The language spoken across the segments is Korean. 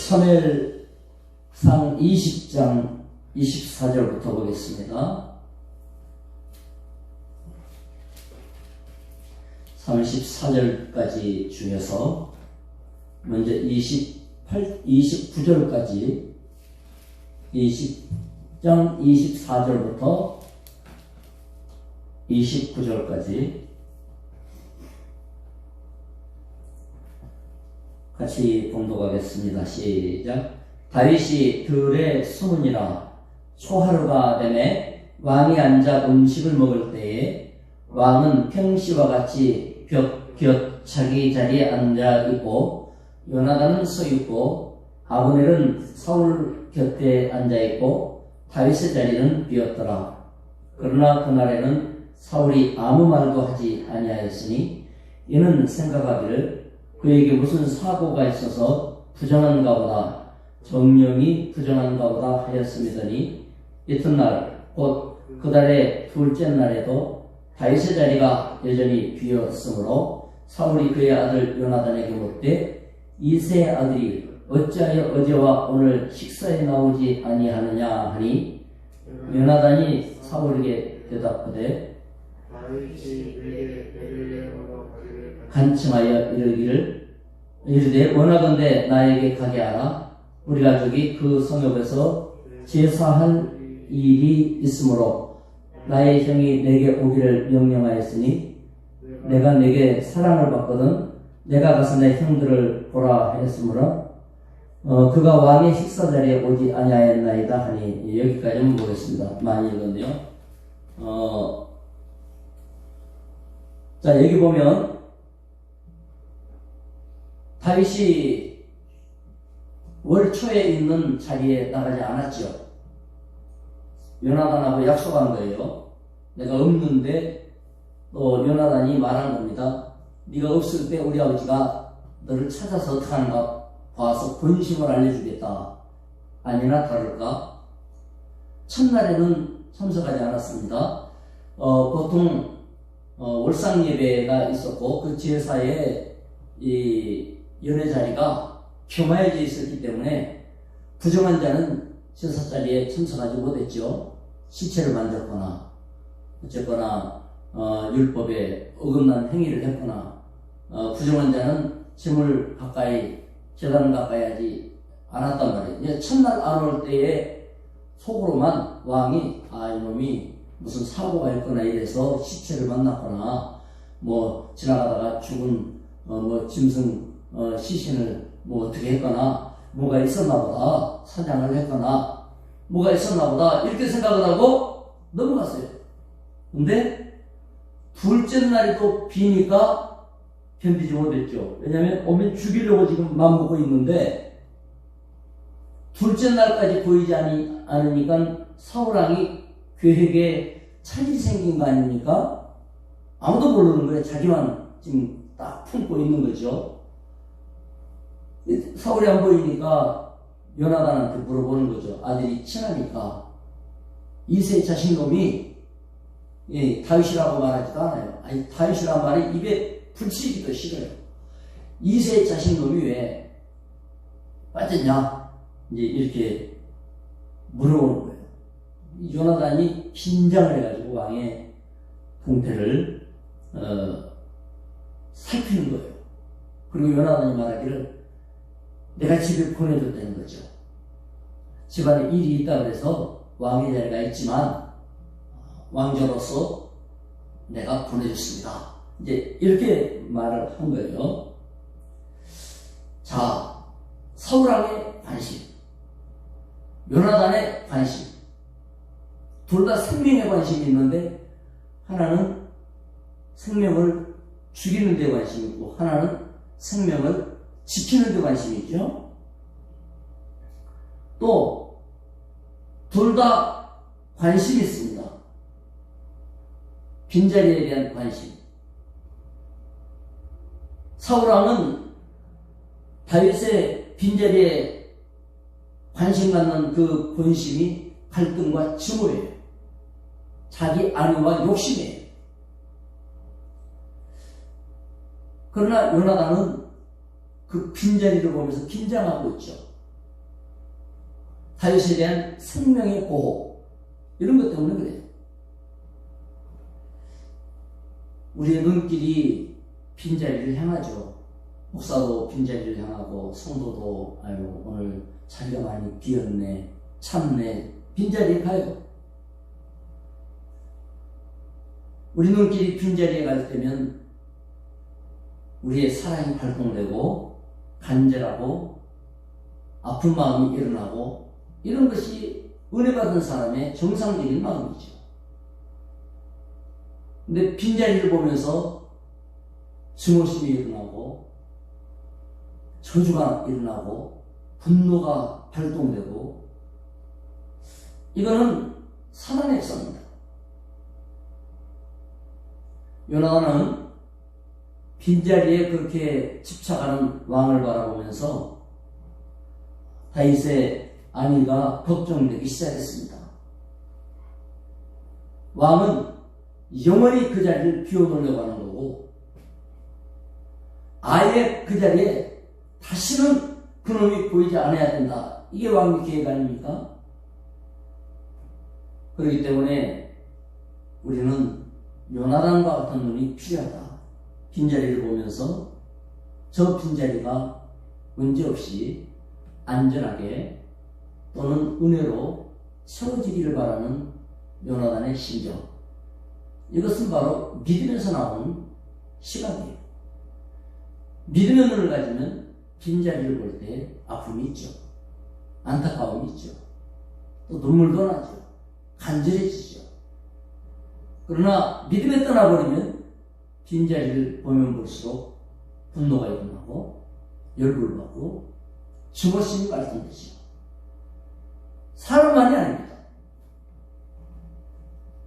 사무엘상 20장 24절부터 보겠습니다. 34절까지 중에서 먼저 29절까지 20장 24절부터 29절까지 같이 봉독하겠습니다. 시작. 다윗이 들에 수문이라 초하루가 되매 왕이 앉아 음식을 먹을 때에 왕은 평시와 같이 곁 자기 자리에 앉아 있고 요나단은 서 있고 아브넬은 사울 곁에 앉아 있고 다윗의 자리는 비었더라. 그러나 그날에는 사울이 아무 말도 하지 아니하였으니 이는 생각하기를 그에게 무슨 사고가 있어서 부정한가 보다, 정령이 부정한가 보다 하였음이더니 이튿날 곧 그달의 둘째 날에도 다윗의 자리가 여전히 비었으므로 사울이 그의 아들 요나단에게 묻되 이새의 아들이 어찌하여 어제와 오늘 식사에 나오지 아니하느냐 하니 요나단이 사울에게 대답하되 간청하여 이르되 원하건대 나에게 가게 하라. 우리 가족이 그 성읍에서 제사할 일이 있으므로 나의 형이 내게 오기를 명령하였으니 내가 내게 사랑을 받거든 내가 가서 내 형들을 보라 하였으므로 그가 왕의 식사 자리에 오지 아니하였나이다 하니 여기까지는 보겠습니다. 많이 읽었네요. 자, 여기 보면 다윗이 월초에 있는 자리에 나가지 않았죠. 요나단하고 약속한 거예요. 내가 없는데 또 요나단이 말한 겁니다. 네가 없을 때 우리 아버지가 너를 찾아서 어떻게 하는가 봐서 본심을 알려주겠다. 아니나 다를까? 첫날에는 참석하지 않았습니다. 보통 월상 예배가 있었고 그 제사에 이 연회 자리가 겸하여져 있었기 때문에 부정한 자는 제사 자리에 참석하지 못했죠. 시체를 만졌거나 어쨌거나 율법에 어긋난 행위를 했거나 부정한 자는 재물 가까이 제단 가까이 하지 않았단 말이에요. 첫날 안 올 때에 속으로만 왕이 이놈이 무슨 사고가 있거나 이래서 시체를 만났거나 뭐 지나가다가 죽은 짐승 시신을 뭐 어떻게 했거나 뭐가 있었나 보다, 사냥을 했거나 뭐가 있었나 보다 이렇게 생각을 하고 넘어갔어요. 근데 둘째 날이 또 비니까 견디지 못했죠. 왜냐하면 오면 죽이려고 지금 마음먹고 있는데 둘째 날까지 보이지 않으니까 사울왕이 계획에 차질이 생긴 거 아닙니까? 아무도 모르는 거예요. 자기만 지금 딱 품고 있는 거죠. 사울이 안 보이니까 요나단한테 물어보는 거죠. 아들이 친하니까. 이새의 자식놈이 다윗이라고 말하지도 않아요. 아니, 다윗이라는 말이 입에 붙이기도 싫어요. 이새의 자식놈이 왜 빠졌냐? 이제 이렇게 물어보는 거예요. 요나단이 긴장을 해가지고 왕의 동태를 살피는 거예요. 그리고 요나단이 말하기를 내가 집에 보내줬다는 거죠. 집안에 일이 있다 그래서 왕의 자리가 있지만 왕조로서 내가 보내줬습니다. 이제 이렇게 말을 한 거예요. 자, 사울왕의 관심, 요나단의 관심, 둘 다 생명에 관심이 있는데 하나는 생명을 죽이는 데 관심이 있고 하나는 생명을 지키는 데 관심이 있죠. 또 둘 다 관심이 있습니다. 빈자리에 대한 관심. 사울왕은 다윗의 빈자리에 관심 갖는 그 본심이 갈등과 증오예요. 자기 안위와 욕심이에요. 그러나 요나단은 그 빈자리를 보면서 긴장하고 있죠. 다윗에 대한 생명의 보호, 이런 것 때문에 그래요. 우리의 눈길이 빈자리를 향하죠. 목사도 빈자리를 향하고 성도도 아유 오늘 자리가 많이 비었네, 참네, 빈자리에 가요. 우리 눈길이 빈자리에 갈 때면 우리의 사랑이 발동되고 간절하고 아픈 마음이 일어나고, 이런 것이 은혜 받은 사람의 정상적인 마음이죠. 근데 빈자리를 보면서 증오심이 일어나고 저주가 일어나고 분노가 발동되고, 이거는 사단의 역사입니다. 요나단은 빈자리에 그렇게 집착하는 왕을 바라보면서 다윗의 안위가 걱정되기 시작했습니다. 왕은 영원히 그 자리를 비워놓으려고 하는 거고, 아예 그 자리에 다시는 그놈이 보이지 않아야 된다. 이게 왕의 계획 아닙니까? 그렇기 때문에 우리는 요나단과 같은 눈이 필요하다. 빈자리를 보면서 저 빈자리가 문제없이 안전하게 또는 은혜로 채워지기를 바라는 요나단의 심정, 이것은 바로 믿음에서 나온 시각이에요. 믿음의 눈을 가지면 빈자리를 볼 때 아픔이 있죠. 안타까움이 있죠. 또 눈물도 나죠. 간절해지죠. 그러나 믿음에 떠나버리면 빈자리를 보면 볼수록 분노가 일어나고 열불받고 증오심이 발동되죠. 사람만이 아닙니다.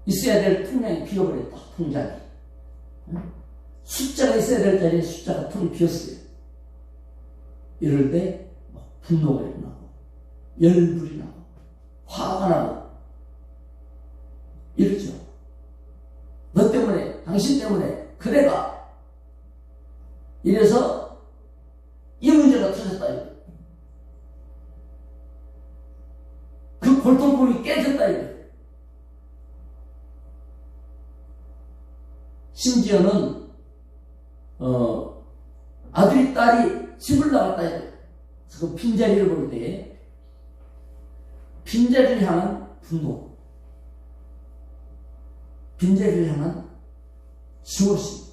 있어야 될 통장이 비어버렸다. 통장이. 숫자가 있어야 될 자리에 숫자가 텅 비었어요. 이럴 때 분노가 일어나고 열불이 나고 화가 나고 이러죠. 너 때문에, 당신 때문에, 그대가 이래서 이 문제가 터졌다. 그 골동품이 깨졌다. 심지어는 아들이 딸이 집을 나갔다. 그 빈자리를 볼 때 빈자리를 향한 분노, 빈자리를 향한 증오심,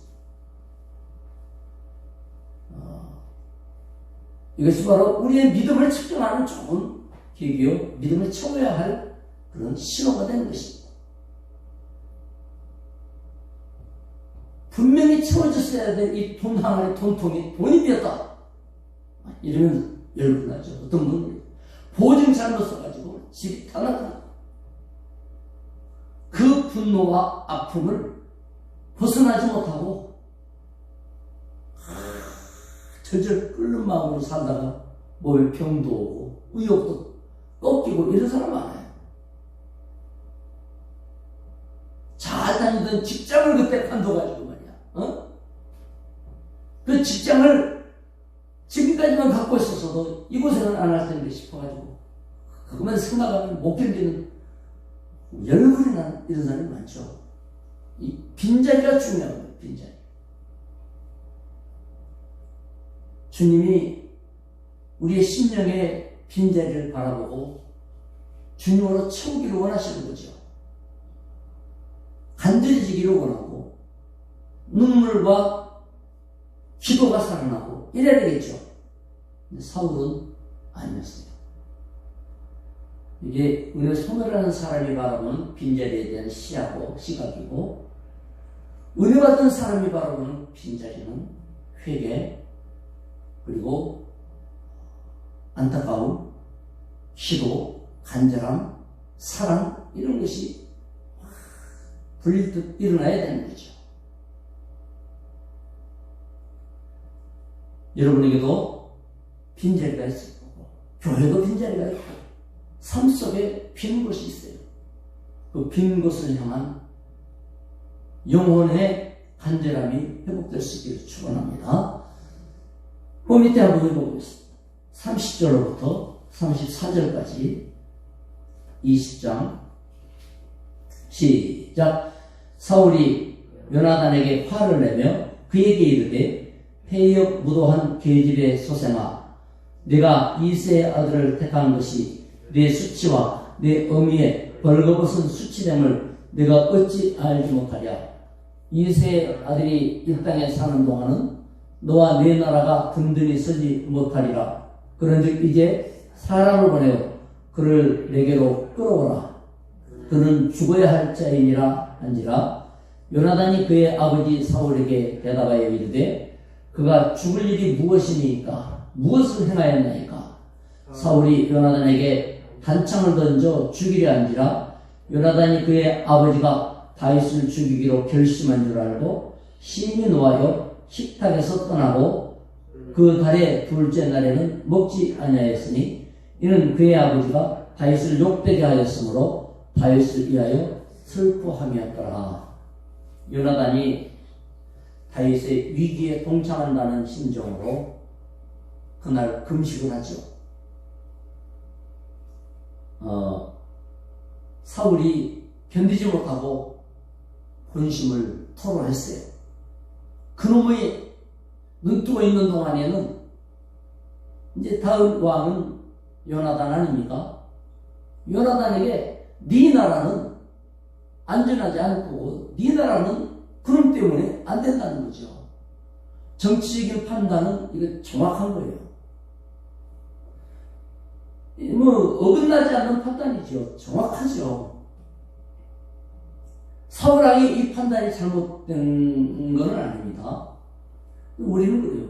이것이 바로 우리의 믿음을 측정하는 좋은 계기요, 믿음을 채워야 할 그런 신호가 되는 것입니다. 분명히 채워졌어야 될 이 돈 항아리 돈통이 돈이 비었다. 이러면 열불나죠. 어떤 분은 보증 잘못 써가지고 집이 타나다. 그 분노와 아픔을 벗어나지 못하고 저절 끓는 마음으로 살다가 몸에 병도 오고 의욕도 꺾이고 이런 사람 많아요. 잘 다니던 직장을 그때 관둬가지고 말이야. 그 직장을 지금까지만 갖고 있었어도 이곳에는 안 할 텐데 싶어가지고 그것만 생각하면 못 견디는 열불이 나는 이런 사람이 많죠. 이 빈자리가 중요한 거예요. 빈자리. 주님이 우리의 심령의 빈자리를 바라보고 주님으로 채우기를 원하시는 거죠. 간절해지기를 원하고 눈물과 기도가 살아나고 이래야 되겠죠. 근데 사울은 아니었어요. 이게 우리가 소멸하는 사람이 바라보는 빈자리에 대한 시각이고, 은혜 받은 사람이 바라보는 빈자리는 회개, 그리고 안타까움, 기도, 간절함, 사랑, 이런 것이 불릴듯 일어나야 되는 거죠. 여러분에게도 빈자리가 있을 거고, 교회도 빈자리가 있고, 삶 속에 빈 곳이 있어요. 그 빈 곳을 향한 영혼의 간절함이 회복될 수 있기를 축원합니다. 그 밑에 한번 읽어보겠습니다. 30절로부터 34절까지 20장 시작. 사울이 요나단에게 화를 내며 그에게 이르되 폐역 무도한 계집의 소생아, 내가 이새의 아들을 택한 것이 내 수치와 내 어미의 벌거벗은 수치됨을 내가 어찌 알지 못하랴. 이새의 아들이 이 땅에 사는 동안은 너와 네 나라가 든든히 서지 못하리라. 그런즉 이제 사람을 보내어 그를 내게로 끌어오라. 그는 죽어야 할 자이니라 한지라. 요나단이 그의 아버지 사울에게 대답하여 이르되 그가 죽을 일이 무엇이니까? 무엇을 행하였나이까? 사울이 요나단에게 단창을 던져 죽이려 한지라. 요나단이 그의 아버지가 다윗을 죽이기로 결심한 줄 알고 심히 노하여 식탁에서 떠나고 그 달의 둘째 날에는 먹지 아니하였으니 이는 그의 아버지가 다윗을 욕되게 하였으므로 다윗을 위하여 슬퍼함이었더라. 요나단이 다윗의 위기에 동참한다는 심정으로 그날 금식을 하죠. 사울이 견디지 못하고 본심을 토로했어요. 그놈의 눈뜨고 있는 동안에는 이제 다음 왕은 요나단 아닙니까? 요나단에게 네 나라는 안전하지 않을 거고 네 나라는 그놈 때문에 안 된다는 거죠. 정치적인 판단은 이게 정확한 거예요. 어긋나지 않는 판단이죠. 정확하죠. 사울왕이 이 판단이 잘못된 건 아닙니다. 우리는 그래요.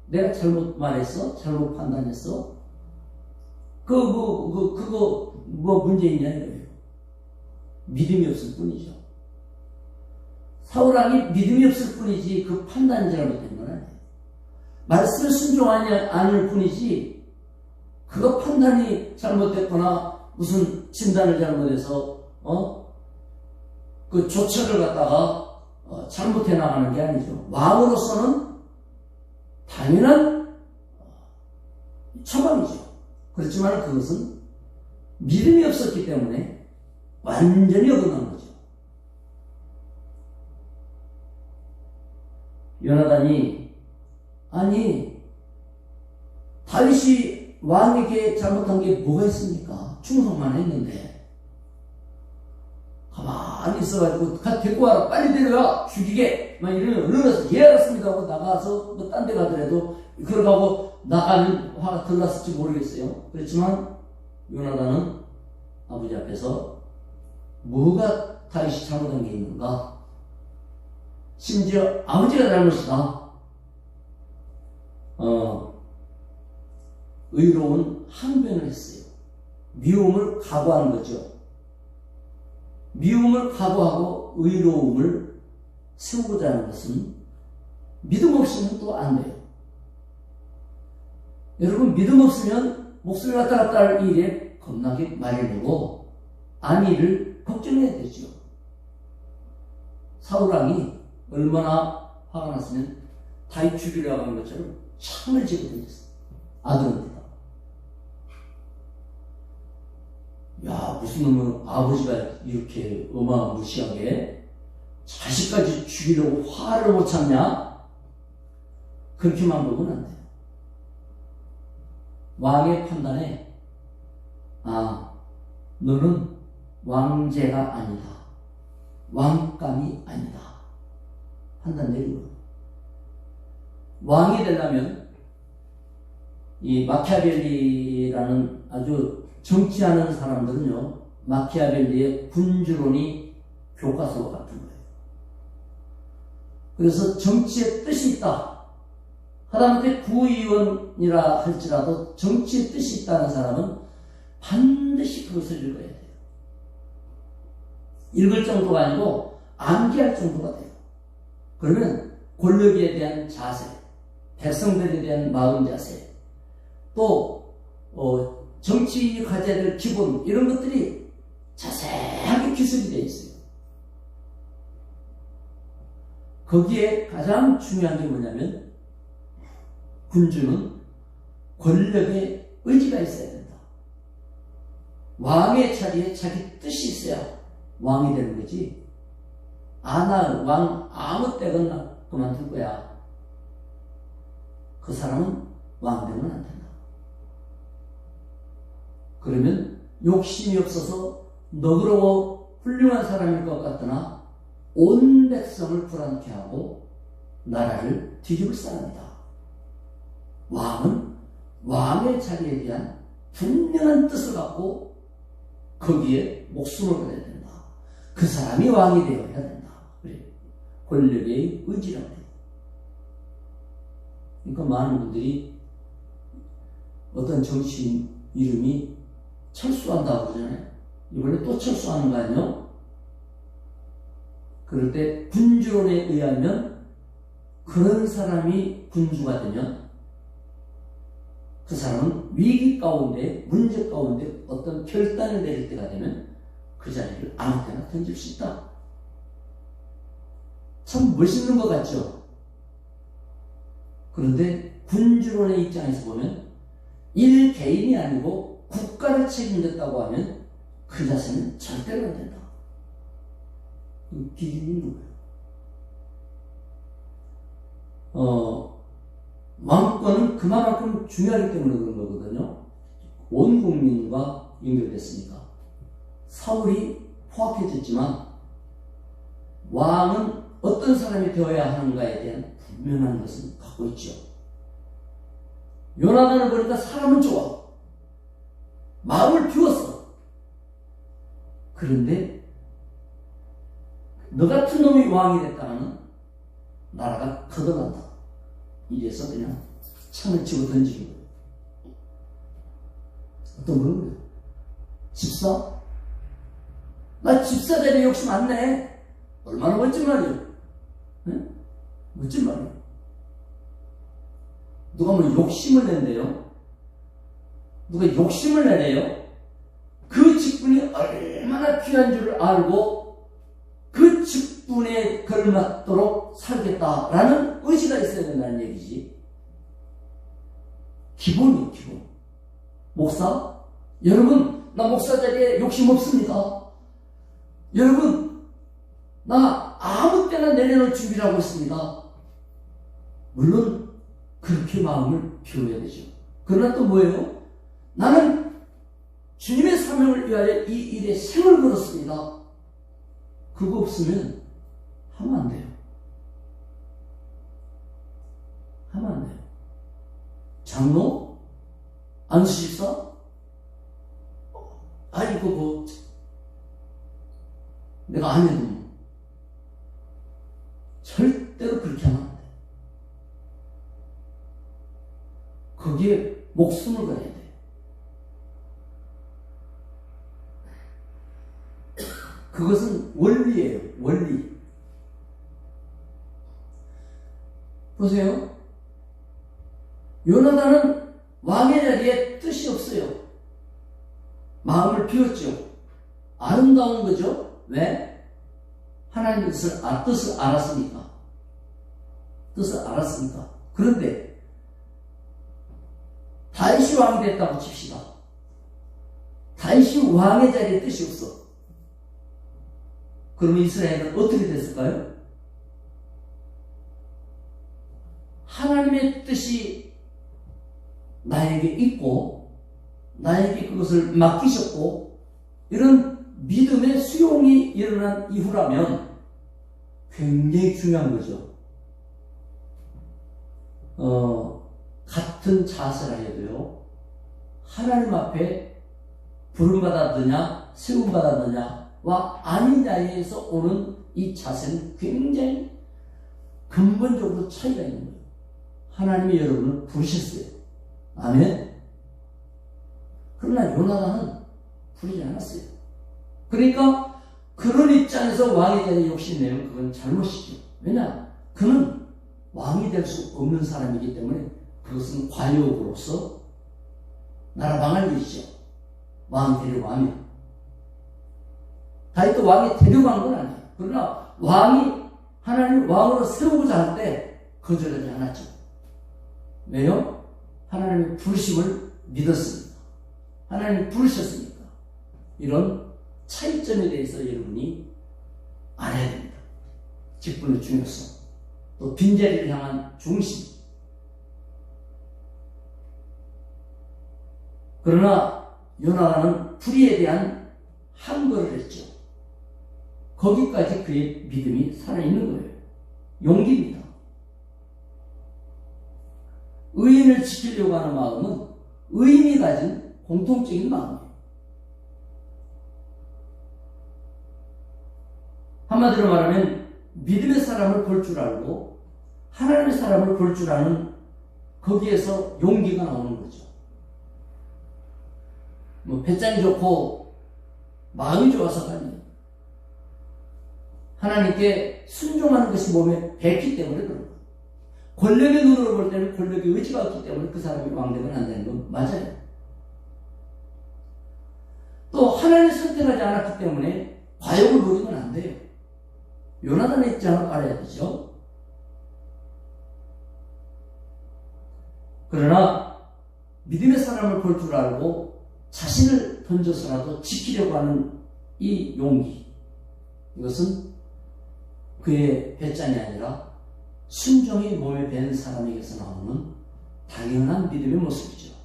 내가 잘못 말했어? 잘못 판단했어? 그거 뭐 문제 있냐 이거예요. 믿음이 없을 뿐이죠. 사울왕이 믿음이 없을 뿐이지 그 판단이 잘못된 건 아니에요. 말씀을 순종하지 않을 뿐이지 그거 판단이 잘못됐거나 무슨 진단을 잘못해서 그 조처를 갖다가 잘못해 나가는 게 아니죠. 왕으로서는 당연한 처방이죠. 그렇지만 그것은 믿음이 없었기 때문에 완전히 어긋난 거죠. 요나단이 아니 다윗이 왕에게 잘못한 게 뭐가 있습니까? 충성만 했는데 가만히 있어가지고 데리고 와라, 빨리 데려가, 죽이게 막 이러면 얼른 예 알았습니다 하고 나가서 뭐 딴 데 가더라도 그러고 나가면 화가 덜 났을지 모르겠어요. 그렇지만 요나단은 아버지 앞에서 뭐가 다윗이 잘못한 게 있는가? 심지어 아버지가 잘못이다. 의로운 항변을 했어요. 미움을 각오한 거죠. 미움을 각오하고 의로움을 세우고자 하는 것은 믿음 없이는 또 안 돼요. 여러분, 믿음 없으면 목숨이 왔다 갔다 할 일에 겁나게 마련이고 안위를 걱정해야 되죠. 사울왕이 얼마나 화가 났으면 다윗 죽이려고 하는 것처럼 창을 쥐고 다녔어요. 아들입니다. 야, 무슨 놈은 아버지가 이렇게 어마무시하게 자식까지 죽이려고 화를 못 참냐? 그렇게만 보면 안 돼요. 왕의 판단에 너는 왕제가 아니다. 왕감이 아니다. 판단 내리고 왕이 되려면 이 마키아벨리라는 아주 정치하는 사람들은요, 마키아벨리의 군주론이 교과서 같은 거예요. 그래서 정치에 뜻이 있다. 하다못해 구의원이라 할지라도 정치에 뜻이 있다는 사람은 반드시 그것을 읽어야 돼요. 읽을 정도가 아니고 암기할 정도가 돼요. 그러면 권력에 대한 자세, 백성들에 대한 마음 자세, 또 정치인이 가져야 될 기본, 이런 것들이 자세하게 기술이 되어 있어요. 거기에 가장 중요한 게 뭐냐면 군주는 권력에 의지가 있어야 된다. 왕의 자리에 자기 뜻이 있어야 왕이 되는 거지. 나 왕 아무 때거나 그만둘 거야. 그 사람은 왕 되면 안 된다. 그러면 욕심이 없어서 너그러워 훌륭한 사람일 것 같으나 온 백성을 불안케 하고 나라를 뒤집을 사람이다. 왕은 왕의 자리에 대한 분명한 뜻을 갖고 거기에 목숨을 걸어야 된다. 그 사람이 왕이 되어야 된다. 그래. 권력의 의지라고 해요. 그러니까 많은 분들이 어떤 정치인 이름이 철수한다고 그러잖아요. 이번에 또 철수하는 거 아니에요? 그럴 때 군주론에 의하면 그런 사람이 군주가 되면 그 사람은 위기 가운데, 문제 가운데 어떤 결단을 내릴 때가 되면 그 자리를 아무 때나 던질 수 있다. 참 멋있는 것 같죠? 그런데 군주론의 입장에서 보면 일 개인이 아니고 국가를 책임졌다고 하면 그 자세는 절대로 안 된다. 기준이 있는 거예요. 왕권은 그만큼 중요하기 때문에 그런 거거든요. 온 국민과 연결됐으니까. 사울이 포악해졌지만 왕은 어떤 사람이 되어야 하는가에 대한 분명한 것을 갖고 있죠. 요나단을 보니까 사람은 좋아. 마음을 비웠어. 그런데 너 같은 놈이 왕이 됐다면 나라가 커져간다. 이래서 그냥 창을 치고 던지는 거예요. 어떤 그런 거예요? 집사? 나 집사 되는 욕심 안 내. 얼마나 멋진 말이에요. 네? 멋진 말이에요. 누가 뭐 욕심을 낸대요? 누가 욕심을 내래요? 그 직분이 얼마나 귀한 줄을 알고 그 직분에 걸맞도록 살겠다라는 의지가 있어야 된다는 얘기지. 기본이에요, 기본. 목사? 여러분, 나 목사 자리에 욕심 없습니다. 여러분, 나 아무 때나 내려놓을 준비를 하고 있습니다. 물론 그렇게 마음을 비워야 되죠. 그러나 또 뭐예요? 나는 주님의 사명을 위하여 이 일에 생을 걸었습니다. 그거 없으면 하면 안 돼요. 하면 안 돼요. 장로? 안수집사? 아이고, 뭐, 내가 안 해도 절대로 그렇게 하면 안 돼. 거기에 목숨을 걸어야 돼. 그것은 원리예요, 원리. 보세요. 요나단은 왕의 자리에 뜻이 없어요. 마음을 비웠죠. 아름다운 거죠. 왜? 하나님의 뜻을 알았으니까. 뜻을 알았으니까. 그런데 다윗이 왕이 됐다고 칩시다. 다윗이 왕의 자리에 뜻이 없어. 그러면 이스라엘은 어떻게 됐을까요? 하나님의 뜻이 나에게 있고 나에게 그것을 맡기셨고 이런 믿음의 수용이 일어난 이후라면 굉장히 중요한 거죠. 같은 자세라 해도요. 하나님 앞에 부름받았느냐 세움받았느냐와 아니냐에서 오는 이 자세는 굉장히 근본적으로 차이가 있는 거예요. 하나님이 여러분을 부르셨어요. 아멘. 그러나 요나단은 부르지 않았어요. 그러니까 그런 입장에서 왕에 대한 욕심내면 그건 잘못이죠. 왜냐? 그는 왕이 될 수 없는 사람이기 때문에 그것은 관역으로서 나라 망할 일이죠. 왕이 되려고 하면. 다윗도 왕이 되려고 한 건 아니에요. 그러나 왕이 하나님을 왕으로 세우고자 할 때 거절하지 않았죠. 왜요? 하나님의 부르심을 믿었으니까. 하나님이 부르셨으니까. 이런 차이점에 대해서 여러분이 알아야 됩니다. 직분의 중요성, 또 빈자리를 향한 중심. 그러나 요나단은 불의에 대한 항거를 했죠. 거기까지 그의 믿음이 살아있는 거예요. 용기입니다. 의인을 지키려고 하는 마음은 의인이 가진 공통적인 마음이에요. 한마디로 말하면 믿음의 사람을 볼 줄 알고 하나님의 사람을 볼 줄 아는 거기에서 용기가 나오는 거죠. 배짱이 좋고 마음이 좋아서가 아니에요. 하나님께 순종하는 것이 몸에 배기 때문에 그런 거예요. 권력의 눈으로 볼 때는 권력의 의지가 없기 때문에 그 사람이 왕되면 안 되는 건 맞아요. 또 하나님을 선택하지 않았기 때문에 과욕을 누리면 안 돼요. 요나단의 입장을 알아야 되죠. 그러나 믿음의 사람을 볼 줄 알고 자신을 던져서라도 지키려고 하는 이 용기, 이것은 그의 배짱이 아니라 순종이 몸에 밴 사람에게서 나오는 당연한 믿음의 모습이죠.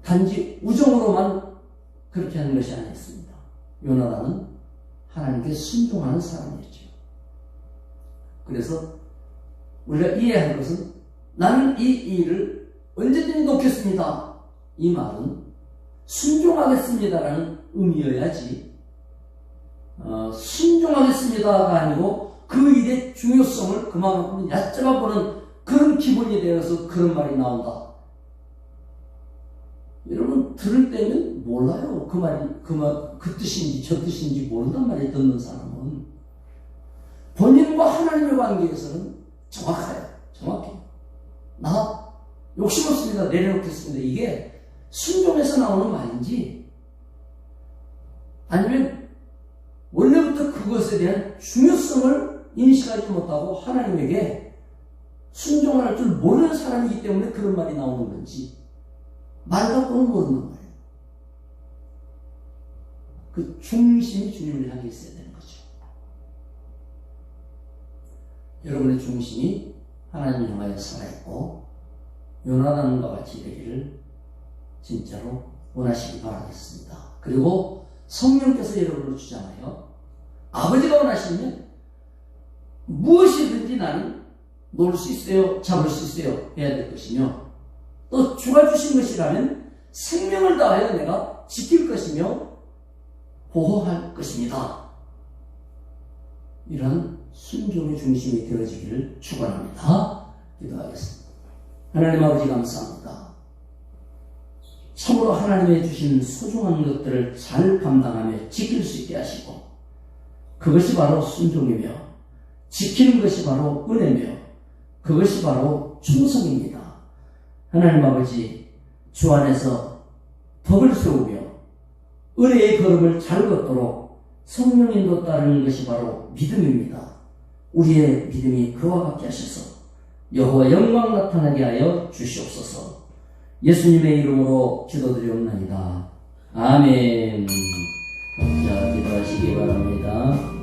단지 우정으로만 그렇게 하는 것이 아니었습니다. 요나단은 하나님께 순종하는 사람이었죠. 그래서 우리가 이해할 것은 나는 이 일을 언제든지 놓겠습니다. 이 말은 순종하겠습니다라는 의미여야지 순종하겠습니다가 아니고 그 일의 중요성을 그만큼 얕잡아 보는 그런 기분이 되어서 그런 말이 나온다. 여러분 들을 때는 몰라요. 그 말이 그 뜻인지 저 뜻인지 모른단 말이에요. 듣는 사람은 본인과 하나님의 관계에서는 정확해요. 나 욕심 없습니다. 내려놓겠습니다. 이게 순종에서 나오는 말인지 아니면 원래부터 그것에 대한 중요성을 인식하지 못하고 하나님에게 순종할 줄 모르는 사람이기 때문에 그런 말이 나오는 건지 말 갖고는 모르는 거예요. 그 중심이 주님을 향해 있어야 되는 거죠. 여러분의 중심이 하나님을 향하여 살아있고 요나단과 같이 되기를 진짜로 원하시기 바라겠습니다. 그리고 성령께서 여러분을 주잖아요. 아버지가 원하시면 무엇이든지 나는 놓을 수 있어요. 잡을 수 있어요. 해야 될 것이며 또 주가 주신 것이라면 생명을 다하여 내가 지킬 것이며 보호할 것입니다. 이런 순종의 중심이 되어지기를 축원합니다. 기도하겠습니다. 하나님 아버지 감사합니다. 참으로 하나님의 주신 소중한 것들을 잘 감당하며 지킬 수 있게 하시고 그것이 바로 순종이며 지키는 것이 바로 은혜며 그것이 바로 충성입니다. 하나님 아버지 주 안에서 덕을 세우며 은혜의 걸음을 잘 걷도록 성령 인도 따르는 것이 바로 믿음입니다. 우리의 믿음이 그와 같게 하셔서 여호와 영광 나타나게 하여 주시옵소서. 예수님의 이름으로 기도드리옵나이다. 아멘. 자, 기도하시기 바랍니다.